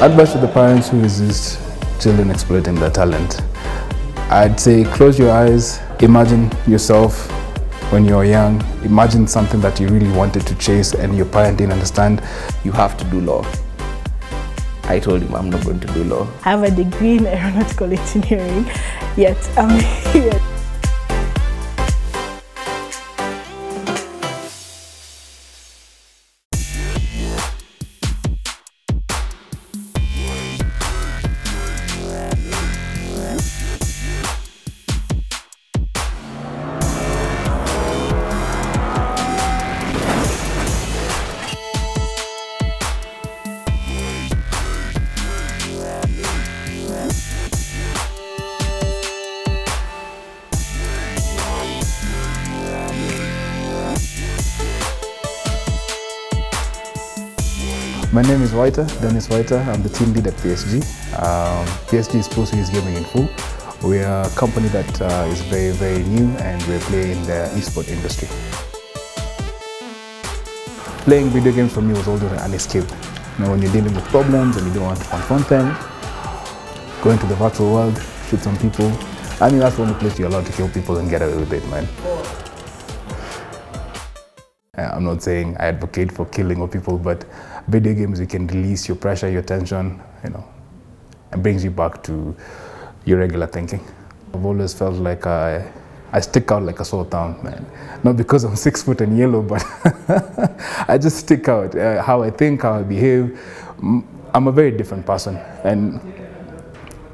Advice to the parents who resist children exploiting their talent. I'd say close your eyes, imagine yourself when you're young, imagine something that you really wanted to chase and your parent didn't understand. You have to do law. I told him I'm not going to do law. I have a degree in aeronautical engineering, yet I'm here. My name is Dennis Whiter. I'm the team lead at PSG. PSG is Pro Series Gaming in full. We are a company that is very, very new and we're playing in the esports industry. Playing video games for me was always an escape. You know, when you're dealing with problems and you don't want to confront them, go into the virtual world, shoot some people. I mean, that's the only place you're allowed to kill people and get away with it, man. I'm not saying I advocate for killing of people, but video games, you can release your pressure, your tension, you know, and brings you back to your regular thinking. I've always felt like I stick out like a sore thumb, man. Not because I'm 6 foot and yellow, but I just stick out. How I think, how I behave. I'm a very different person, and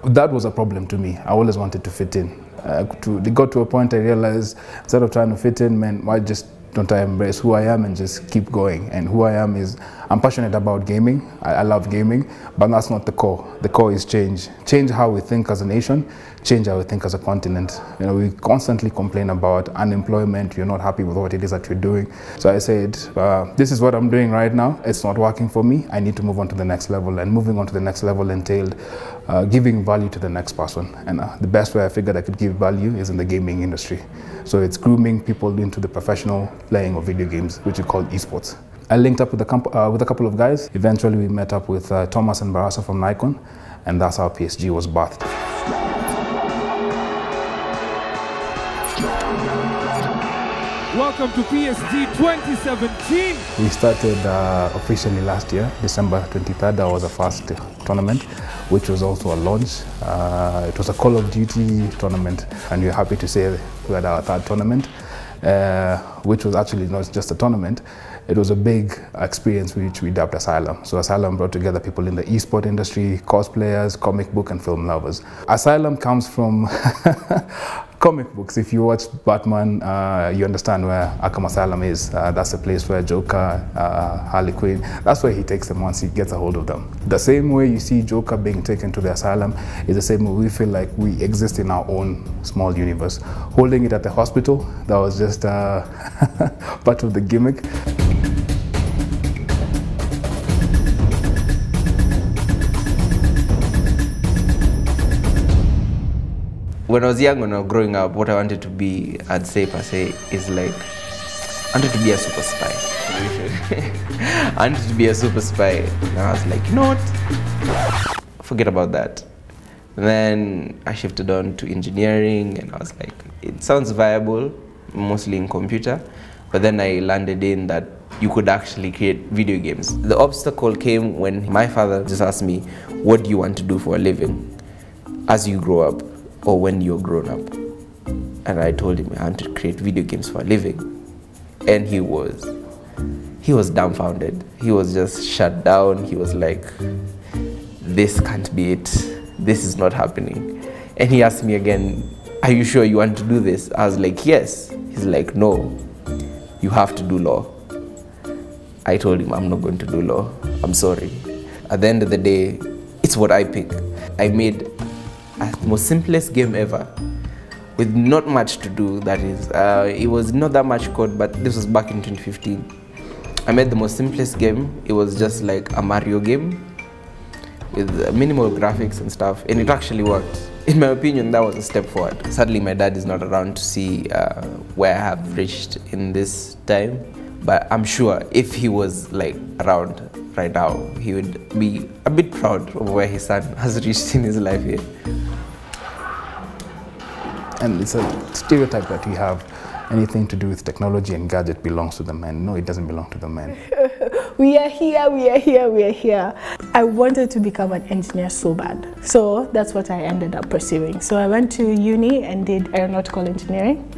that was a problem to me. I always wanted to fit in. It got to a point I realized, instead of trying to fit in, man, why just don't I embrace who I am and just keep going? And who I am is, I'm passionate about gaming. I love gaming, but that's not the core. The core is change. Change how we think as a nation, change how we think as a continent. You know, we constantly complain about unemployment, you're not happy with what it is that you're doing. So I said, this is what I'm doing right now. It's not working for me. I need to move on to the next level. And moving on to the next level entailed giving value to the next person. And the best way I figured I could give value is in the gaming industry. So it's grooming people into the professional playing of video games, which we call esports. I linked up with a couple of guys. Eventually we met up with Thomas and Barasa from Nikon, and that's how PSG was birthed. Welcome to PSG 2017. We started officially last year, December 23rd. That was the first tournament, which was also a launch. It was a Call of Duty tournament, and we're happy to say we had our third tournament, which was actually not just a tournament. It was a big experience which we dubbed Asylum. So Asylum brought together people in the esport industry, cosplayers, comic book and film lovers. Asylum comes from comic books. If you watch Batman, you understand where Arkham Asylum is. That's the place where Joker, Harley Quinn, that's where he takes them once he gets a hold of them. The same way you see Joker being taken to the asylum is the same way we feel like we exist in our own small universe. Holding it at the hospital, that was just part of the gimmick. When I was young, when I was growing up, what I wanted to be, I'd say per se, is like, I wanted to be a super spy. I wanted to be a super spy. And I was like, you know what? Forget about that. And then I shifted on to engineering, and I was like, it sounds viable, mostly in computer. But then I landed in that you could actually create video games. The obstacle came when my father just asked me, what do you want to do for a living as you grow up? Or when you're grown up. And I told him I want to create video games for a living. And he was dumbfounded. He was just shut down. He was like, this can't be it. This is not happening. And he asked me again, are you sure you want to do this? I was like, yes. He's like, no, you have to do law. I told him I'm not going to do law. I'm sorry. At the end of the day, it's what I pick. I made the most simplest game ever with not much to do. That is, it was not that much code, but this was back in 2015. I made the most simplest game. It was just like a Mario game with minimal graphics and stuff, and it actually worked. In my opinion, that was a step forward. Sadly, my dad is not around to see where I have reached in this time, but I'm sure if he was like around right now, he would be a bit proud of where his son has reached in his life here. And it's a stereotype that we have anything to do with technology and gadget belongs to the men. No, it doesn't belong to the men. We are here, we are here, we are here. I wanted to become an engineer so bad. So that's what I ended up pursuing. So I went to uni and did aeronautical engineering.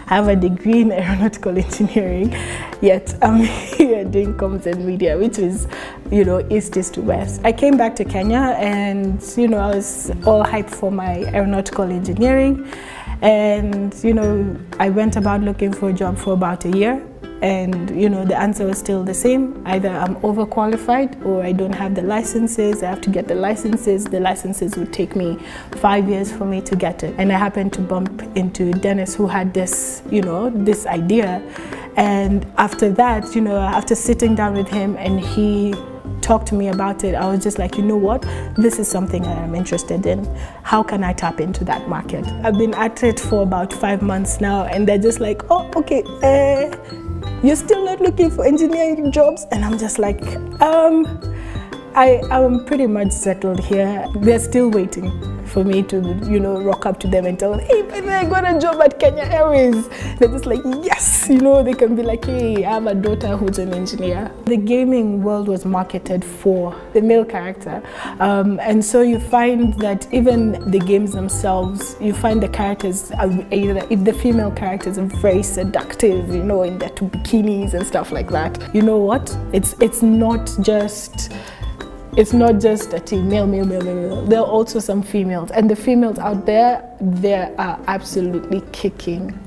I have a degree in aeronautical engineering, yet I'm here doing comms and media, which is, you know, east to west. I came back to Kenya and, you know, I was all hyped for my aeronautical engineering. And, you know, I went about looking for a job for about a year. And, you know, the answer was still the same. Either I'm overqualified or I don't have the licenses. I have to get the licenses. The licenses would take me 5 years for me to get it. And I happened to bump into Dennis, who had this, you know, this idea. And after that, you know, after sitting down with him and he talked to me about it, I was just like, you know what, this is something that I'm interested in. How can I tap into that market? I've been at it for about 5 months now, and they're just like, oh, okay, you're still not looking for engineering jobs? And I'm just like, I'm pretty much settled here. They're still waiting for me to, you know, rock up to them and tell them, hey, by the way, I got a job at Kenya Airways. They're just like, yes, you know, they can be like, hey, I have a daughter who's an engineer. The gaming world was marketed for the male character. And so you find that even the games themselves, you find the characters, either if the female characters are very seductive, you know, in their bikinis and stuff like that. You know what? It's not just a team, male. There are also some females. And the females out there, they are absolutely kicking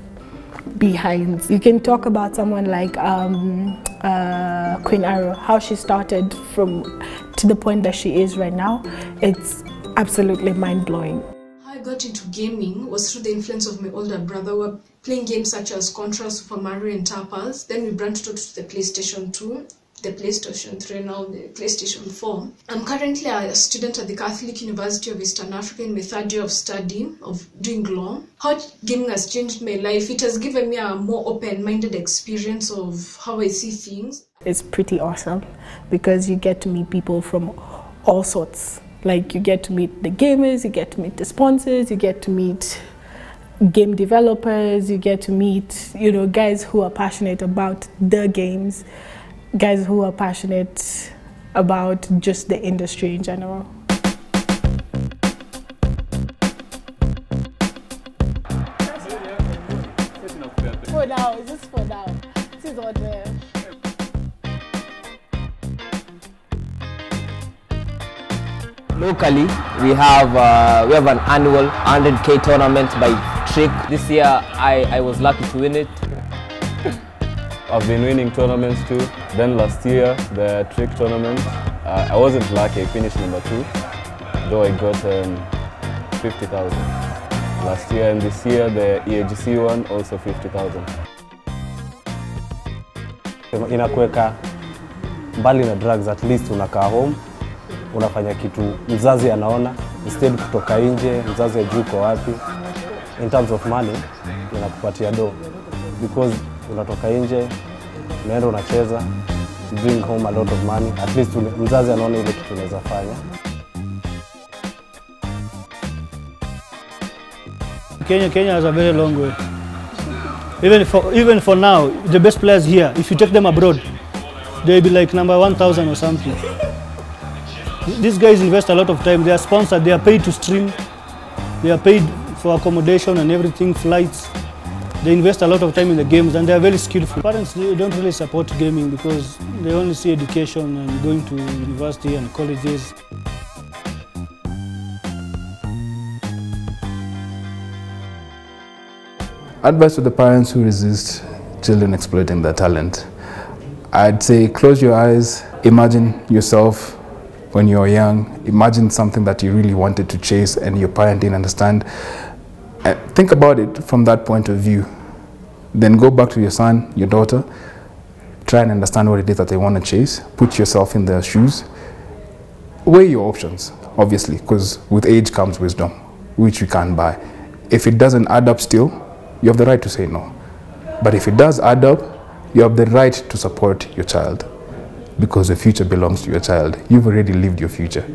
behind. You can talk about someone like Queen Arrow, how she started to the point that she is right now. It's absolutely mind-blowing. How I got into gaming was through the influence of my older brother. We were playing games such as Contra, Super Mario, and Tapas. Then we branched out to the PlayStation 2. The PlayStation 3, now the PlayStation 4. I'm currently a student at the Catholic University of Eastern Africa in my third year of study, of doing law. How gaming has changed my life, it has given me a more open-minded experience of how I see things. It's pretty awesome because you get to meet people from all sorts. Like, you get to meet the gamers, you get to meet the sponsors, you get to meet game developers, you get to meet, you know, guys who are passionate about the games, guys who are passionate about just the industry in general. For now, it's just for now. This is what Locally, we have an annual 100K tournament by Trick. This year, I was lucky to win it. I've been winning tournaments too. Then last year, the Trick tournament, I wasn't lucky, I finished number 2, though I got 50,000 last year, and this year the EAGC one also 50,000. Inakuweka mbali na drugs, at least unakaa home, unafanya kitu mzazi anaona, instead kutoka nje, mzazi ajui uko wapi. In terms of money, inakupatia do, because unatoka nje, unaenda unacheza, you bring home a lot of money, at least mzazi anaona ile kitu unaweza fanya. Kenya has a very long way. Even for now, the best players here, if you take them abroad, they'll be like number 1,000 or something. These guys invest a lot of time. They are sponsored, they are paid to stream, they are paid for accommodation and everything, flights. They invest a lot of time in the games and they are very skillful. Parents, they don't really support gaming because they only see education and going to university and colleges. Advice to the parents who resist children exploiting their talent. I'd say close your eyes, imagine yourself when you're young, imagine something that you really wanted to chase and your parent didn't understand. Think about it from that point of view. Then go back to your son, your daughter, try and understand what it is that they want to chase, put yourself in their shoes, weigh your options, obviously, because with age comes wisdom, which we can't buy. If it doesn't add up still, you have the right to say no. But if it does add up, you have the right to support your child. because the future belongs to your child. You've already lived your future.